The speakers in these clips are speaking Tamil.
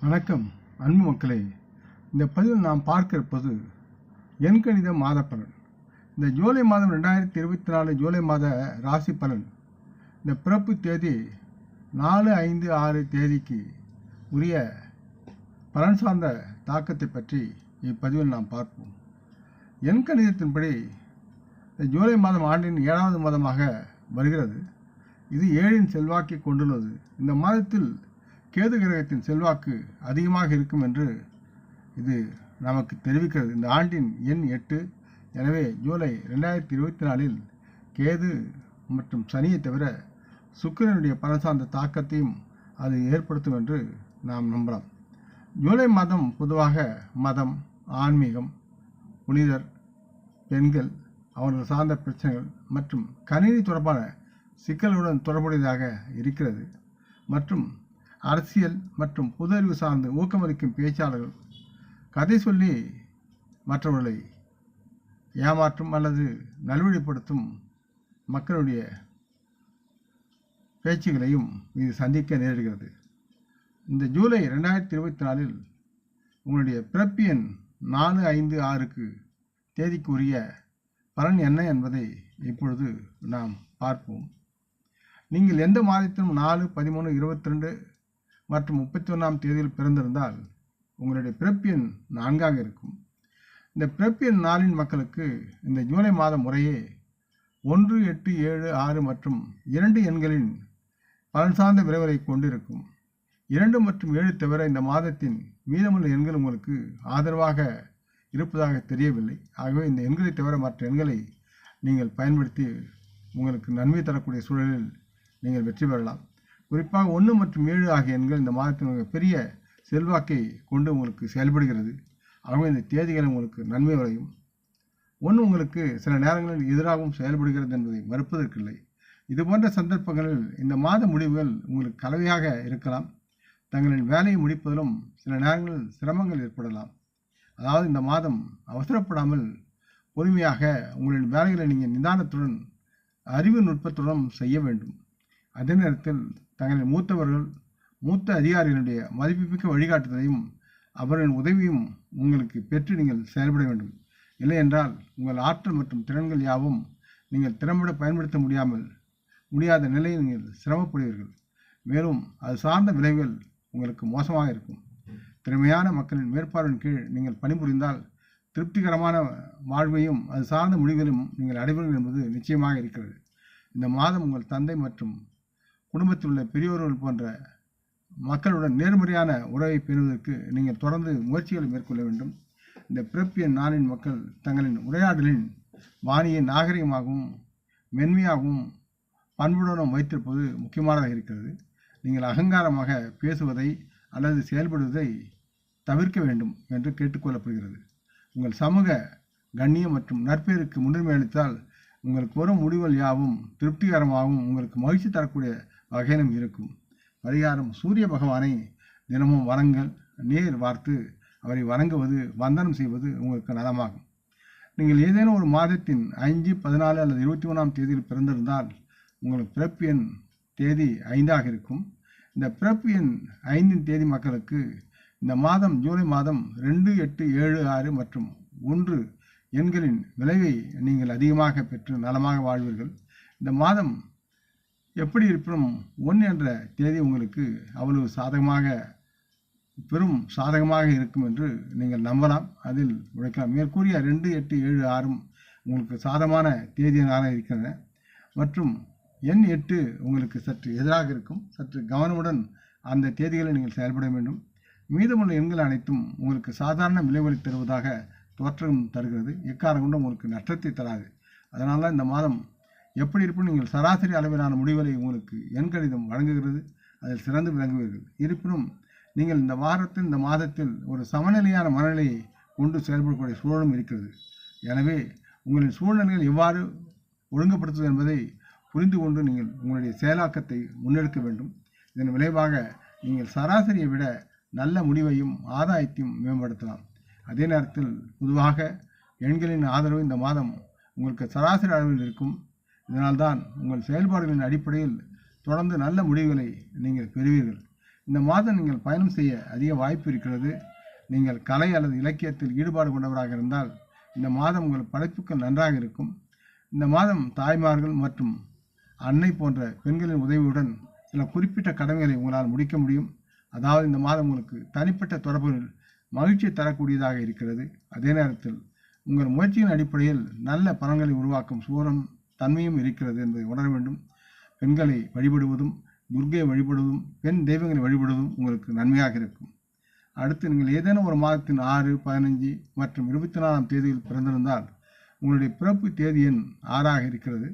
வணக்கம் அன்பு மக்களே. இந்த பதிவில் நாம் பார்க்க இருப்பது எண்கணித மாத பலன். இந்த ஜூலை மாதம் 2024 ஜூலை மாத ராசி பலன். இந்த பிறப்பு தேதி 4-5-6 தேதிக்கு உரிய பலன் சார்ந்த தாக்கத்தை பற்றி இப்பதிவில் நாம் பார்ப்போம். எண்கணிதத்தின்படி இந்த ஜூலை மாதம் ஆண்டின் 7வது மாதமாக வருகிறது. இது 7இன் செல்வாக்கை கொண்டுள்ளது. இந்த மாதத்தில் கேது கிரகத்தின் செல்வாக்கு அதிகமாக இருக்கும் என்று இது நமக்கு தெரிவிக்கிறது. இந்த ஆண்டின் எண் 8. எனவே ஜூலை 2024 கேது மற்றும் சனியை தவிர சுக்கிரனுடைய பலன் சார்ந்த தாக்கத்தையும் அது ஏற்படுத்தும் என்று நாம் நம்பலாம். ஜூலை மாதம் பொதுவாக மதம், ஆன்மீகம், புனிதர், பெண்கள், அவர்கள் சார்ந்த பிரச்சனைகள் மற்றும் கணினி தொடர்பான சிக்கல்களுடன் தொடர்புடையதாக இருக்கிறது. மற்றும் அரசியல் மற்றும் பொது அறிவு சார்ந்து ஊக்கமளிக்கும் பேச்சாளர்கள் கதை சொல்லி மற்றவர்களை ஏமாற்றும் அல்லது நல்வழிப்படுத்தும் மக்களுடைய பேச்சுகளையும் இது சந்திக்க நேரிடுகிறது. இந்த ஜூலை 2024 உங்களுடைய பிறப்பு எண் 4-5-6 தேதிக்கு உரிய பலன் என்ன என்பதை இப்பொழுது நாம் பார்ப்போம். நீங்கள் எந்த மாதத்திலும் 4, 13, 22 மற்றும் 31ஆம் தேதியில் பிறந்திருந்தால் உங்களுடைய பிறப்பு எண் 4ஆக இருக்கும். இந்த பிறப்பு எண் 4இன் மக்களுக்கு இந்த ஜூலை மாதம் முறையே 1, 8, 7, 6 மற்றும் 2 எண்களின் பலன் சார்ந்த விளைவுகளை கொண்டிருக்கும். 2 மற்றும் 7 தவிர இந்த மாதத்தின் மீதமுள்ள எண்கள் உங்களுக்கு ஆதரவாக இருப்பதாக தெரியவில்லை. ஆகவே இந்த எண்களை தவிர மற்ற எண்களை நீங்கள் பயன்படுத்தி உங்களுக்கு நன்மை தரக்கூடிய சூழலில் நீங்கள் வெற்றி பெறலாம். குறிப்பாக 1 மற்றும் 7 ஆகிய எண்கள் இந்த மாதத்தின் பெரிய செல்வாக்கை கொண்டு உங்களுக்கு செயல்படுகிறது. ஆகவே இந்த தேதிகள் உங்களுக்கு நன்மை விளையும். 1 உங்களுக்கு சில நேரங்களில் எதிராகவும் செயல்படுகிறது என்பதை மறுப்பதற்கில்லை. இதுபோன்ற சந்தர்ப்பங்களில் இந்த மாத முடிவுகள் உங்களுக்கு கலவையாக இருக்கலாம். தங்களின் வேலையை முடிப்பதிலும் சில நேரங்களில் சிரமங்கள் ஏற்படலாம். அதாவது இந்த மாதம் அவசரப்படாமல் பொறுமையாக உங்களின் வேலைகளை நீங்கள் நிதானத்துடன் அறிவு நுட்பத்துடன் செய்ய வேண்டும். அதே நேரத்தில் தங்களின் மூத்த அதிகாரிகளுடைய மதிப்புமிக்க வழிகாட்டுதலையும் அவர்களின் உதவியும் உங்களுக்கு பெற்று நீங்கள் செயல்பட வேண்டும். இல்லை என்றால் உங்கள் ஆற்றல் மற்றும் திறன்கள் யாவும் நீங்கள் திறம்பட பயன்படுத்த முடியாத நிலையில் நீங்கள் சிரமப்படுவீர்கள். மேலும் அது சார்ந்த விளைவுகள் உங்களுக்கு மோசமாக இருக்கும். திறமையான மக்களின் மேற்பார்வையின் கீழ் நீங்கள் பணிபுரிந்தால் திருப்திகரமான வாழ்வையும் அது சார்ந்த முடிவுகளையும் நீங்கள் அடைவீர்கள் என்பது நிச்சயமாக இருக்கிறது. இந்த மாதம் உங்கள் தந்தை மற்றும் குடும்பத்தில் உள்ள பெரியோர்கள் போன்ற மக்களுடன் நேர்மறையான உறவை பெறுவதற்கு நீங்கள் தொடர்ந்து முயற்சிகளை மேற்கொள்ள வேண்டும். இந்த பிறப்பு எண் 4இன் மக்கள் தங்களின் உரையாடலின் பாணியை நாகரிகமாகவும் மென்மையாகவும் பண்புடனும் வைத்திருப்பது முக்கியமானதாக இருக்கிறது. நீங்கள் அகங்காரமாக பேசுவதை அல்லது செயல்படுவதை தவிர்க்க வேண்டும் என்று கேட்டுக்கொள்ளப்படுகிறது. உங்கள் சமூக கண்ணியம் மற்றும் நற்பெயருக்கு முன்னுரிமை அளித்தால் உங்களுக்கு வரும் முடிவுகள் யாவும் திருப்திகரமாகவும் உங்களுக்கு மகிழ்ச்சி தரக்கூடிய வகையிலும் இருக்கும். பரிகாரம்: சூரிய பகவானை தினமும் வணங்கல். நேர் வார்த்து அவரை வணங்குவது, வந்தனம் செய்வது உங்களுக்கு நலமாகும். நீங்கள் ஏதேனும் ஒரு மாதத்தின் 5, 14 அல்லது 21ஆம் தேதியில் பிறந்திருந்தால் உங்களுக்கு பிறப்பு எண் தேதி 5ஆக இருக்கும். இந்த பிறப்பு எண் 5இன் தேதி மக்களுக்கு இந்த மாதம் ஜூலை மாதம் 2, 8, 7, 6 மற்றும் 1 எண்களின் விளைவை நீங்கள் அதிகமாக பெற்று நலமாக வாழ்வீர்கள். இந்த மாதம் எப்படி இருப்பினும் 1 என்ற தேதி உங்களுக்கு அவ்வளவு பெரும் சாதகமாக இருக்கும் என்று நீங்கள் நம்பலாம், அதில் உழைக்கலாம். மேற்கூறிய 2, 8, 7, 6 உங்களுக்கு சாதகமான தேதியாக இருக்கின்றன. மற்றும் எண் 8 உங்களுக்கு சற்று எதிராக இருக்கும். சற்று கவனமுடன் அந்த தேதிகளை நீங்கள் செயல்பட வேண்டும். மீதமுள்ள எண்கள் அனைத்தும் உங்களுக்கு சாதாரண விளைவுகளை தருவதாக தோற்றம் தருகிறது. எக்காரணம் கொண்டு உங்களுக்கு நஷ்டத்தை தராது. அதனால இந்த மாதம் எப்படி இருப்பினும் நீங்கள் சராசரி அளவிலான முடிவுகளை உங்களுக்கு எண்கணிதம் வழங்குகிறது. அதில் சிறந்து விளங்குவீர்கள். இருப்பினும் நீங்கள் இந்த மாதத்தில் ஒரு சமநிலையான மனநிலையை கொண்டு செயல்படக்கூடிய சூழலும் இருக்கிறது. எனவே உங்களின் சூழ்நிலைகள் எவ்வாறு ஒழுங்குபடுத்துவது என்பதை புரிந்து கொண்டு நீங்கள் உங்களுடைய செயலாக்கத்தை முன்னெடுக்க வேண்டும். இதன் விளைவாக நீங்கள் சராசரியை விட நல்ல முடிவையும் ஆதாயத்தையும் மேம்படுத்தலாம். அதே நேரத்தில் பொதுவாக எண்களின் ஆதரவு இந்த மாதம் உங்களுக்கு சராசரி அளவில் இருக்கும். இதனால்தான் உங்கள் செயல்பாடுகளின் அடிப்படையில் தொடர்ந்து நல்ல முடிவுகளை நீங்கள் பெறுவீர்கள். இந்த மாதம் நீங்கள் பயணம் செய்ய அதிக வாய்ப்பு இருக்கிறது. நீங்கள் கலை அல்லது இலக்கியத்தில் ஈடுபாடு கொண்டவராக இருந்தால் இந்த மாதம் உங்கள் படைப்புகள் நன்றாக இருக்கும். இந்த மாதம் தாய்மார்கள் மற்றும் அன்னை போன்ற பெண்களின் உதவியுடன் சில குறிப்பிட்ட கடமைகளை உங்களால் முடிக்க முடியும். அதாவது இந்த மாதம் உங்களுக்கு தனிப்பட்ட தொடர்புகளில் மகிழ்ச்சி தரக்கூடியதாக இருக்கிறது. அதே நேரத்தில் உங்கள் முயற்சியின் அடிப்படையில் நல்ல பலன்களை உருவாக்கும் சூரம் தன்மையும் இருக்கிறது என்பதை உணர வேண்டும். பெண்களை வழிபடுவதும் துர்க்கையை வழிபடுவதும் பெண் தெய்வங்களை வழிபடுவதும் உங்களுக்கு நன்மையாக இருக்கும். அடுத்து நீங்கள் ஏதேனும் ஒரு மாதத்தின் 6, 15 மற்றும் 24ஆம் தேதியில் பிறந்திருந்தால் உங்களுடைய பிறப்பு தேதி எண் 6ஆக இருக்கிறது.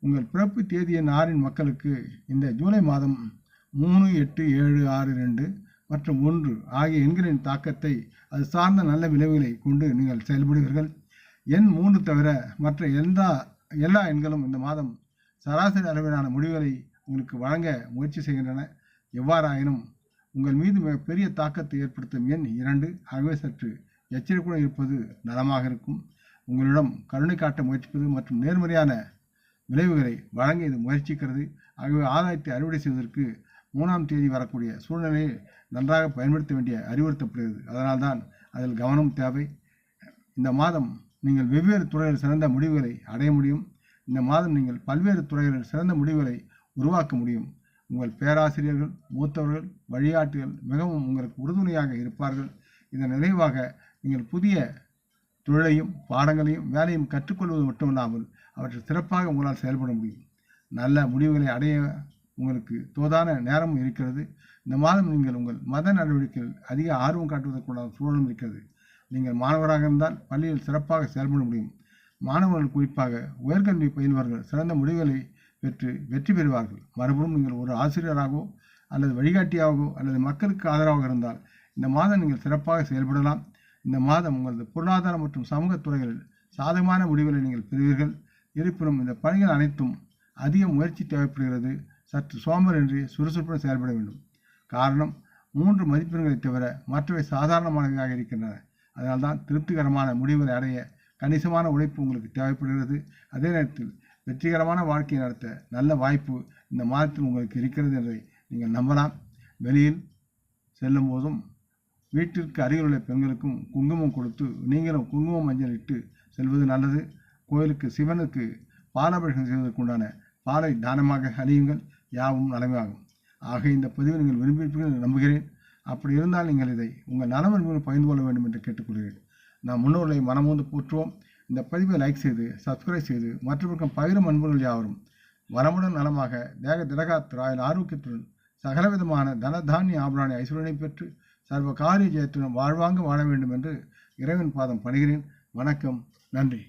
உங்கள் பிறப்பு தேதி எண் 6இன் மக்களுக்கு இந்த ஜூலை மாதம் 3, 8, 7, 6, 2 மற்றும் 1 ஆகிய எண்களின் தாக்கத்தை அது சார்ந்த நல்ல விளைவுகளை கொண்டு நீங்கள் செயல்படுவீர்கள். எண் 3 தவிர மற்ற எல்லா எண்களும் இந்த மாதம் சராசரி அளவிலான முடிவுகளை உங்களுக்கு வழங்க முயற்சி செய்கின்றன. எவ்வாறாயினும் உங்கள் மீது மிகப்பெரிய தாக்கத்தை ஏற்படுத்தும் எண் 2. ஆகவே சற்று எச்சரிக்கையுடன் இருப்பது நலமாக இருக்கும். உங்களிடம் கருணை காட்ட முயற்சிப்பது மற்றும் நேர்மறையான விளைவுகளை வழங்க இது முயற்சிக்கிறது. ஆகவே ஆதாயத்தை அறுவடை செய்வதற்கு 3ஆம் தேதி வரக்கூடிய சூழ்நிலையை நன்றாக பயன்படுத்த வேண்டிய அறிவுறுத்தப்படுகிறது. அதனால்தான் அதில் கவனம் தேவை. இந்த மாதம் நீங்கள் வெவ்வேறு துறைகளில் சிறந்த முடிவுகளை அடைய முடியும். இந்த மாதம் நீங்கள் பல்வேறு துறைகளில் சிறந்த முடிவுகளை உருவாக்க முடியும். உங்கள் பேராசிரியர்கள், மூத்தவர்கள், வழிகாட்டிகள் மிகவும் உங்களுக்கு உறுதுணையாக இருப்பார்கள். இதன் நிறைவாக நீங்கள் புதிய தொழிலையும் பாடங்களையும் வேலையும் கற்றுக்கொள்வது மட்டுமில்லாமல் அவற்றில் சிறப்பாக உங்களால் செயல்பட முடியும். நல்ல முடிவுகளை அடைய உங்களுக்கு தோதான நேரமும் இருக்கிறது. இந்த மாதம் நீங்கள் உங்கள் மத நடவடிக்கைகள் அதிக ஆர்வம் காட்டுவதற்குண்டான சூழலும் இருக்கிறது. நீங்கள் மாணவராக இருந்தால் பள்ளியில் சிறப்பாக செயல்பட முடியும். மாணவர்கள் குறிப்பாக உயர்கல்வி பயில்வர்கள் சிறந்த முடிவுகளை பெற்று வெற்றி பெறுவார்கள். மறுபுறம் நீங்கள் ஒரு ஆசிரியராகவோ அல்லது வழிகாட்டியாகவோ அல்லது மக்களுக்கு ஆதரவாக இருந்தால் இந்த மாதம் நீங்கள் சிறப்பாக செயல்படலாம். இந்த மாதம் உங்களது பொருளாதார மற்றும் சமூக துறைகளில் சாதகமான முடிவுகளை நீங்கள் பெறுவீர்கள். இருப்பினும் இந்த பணிகள் அனைத்தும் அதிக முயற்சி தேவைப்படுகிறது. சற்று சோம்பரின்றி சுறுசுறுப்புடன் செயல்பட வேண்டும். காரணம் 3 மதிப்பெண்களை தவிர மற்றவை சாதாரணமானவையாக இருக்கின்றன. அதனால்தான் திருப்திகரமான முடிவுகளை அடைய கணிசமான உழைப்பு உங்களுக்கு தேவைப்படுகிறது. அதே நேரத்தில் வெற்றிகரமான வாழ்க்கையை நடத்த நல்ல வாய்ப்பு இந்த மாதத்தில் உங்களுக்கு இருக்கிறது என்பதை நீங்கள் நம்பலாம். வெளியில் செல்லும் போதும் வீட்டிற்கு அருகிலுள்ள பெண்களுக்கும் குங்குமம் கொடுத்து நீங்களும் குங்குமம் மஞ்சள் இட்டு செல்வது நல்லது. கோயிலுக்கு சிவனுக்கு பாலாபிஷேகம் செய்வதற்குண்டான பாலை தானமாக அழியுங்கள். யாவும் நலமாகும். ஆக இந்த பதிவை நீங்கள் விரும்பியிருப்பீர்கள் என்று நம்புகிறேன். அப்படி இருந்தால் நீங்கள் இதை உங்கள் நலவன்புகள் பகிர்ந்து கொள்ள வேண்டும் என்று கேட்டுக்கொள்கிறேன். நாம் முன்னோர்களை மனமூந்து போற்றுவோம். இந்த பதிவை லைக் செய்து சப்ஸ்கிரைப் செய்து மற்றவருக்கும் பகிரும் அன்புகள் யாவரும் வளமுடன் நலமாக தேக திடகாத்திர ஆயுள் ஆரோக்கியத்துடன் சகலவிதமான தனதானிய ஆபராணி ஐஸ்வரனை பெற்று சர்வ காரிய ஜெயத்துடன் வாழ்வாங்க வாழ வேண்டும் என்று இறைவன் பாதம் பணிகிறேன். வணக்கம். நன்றி.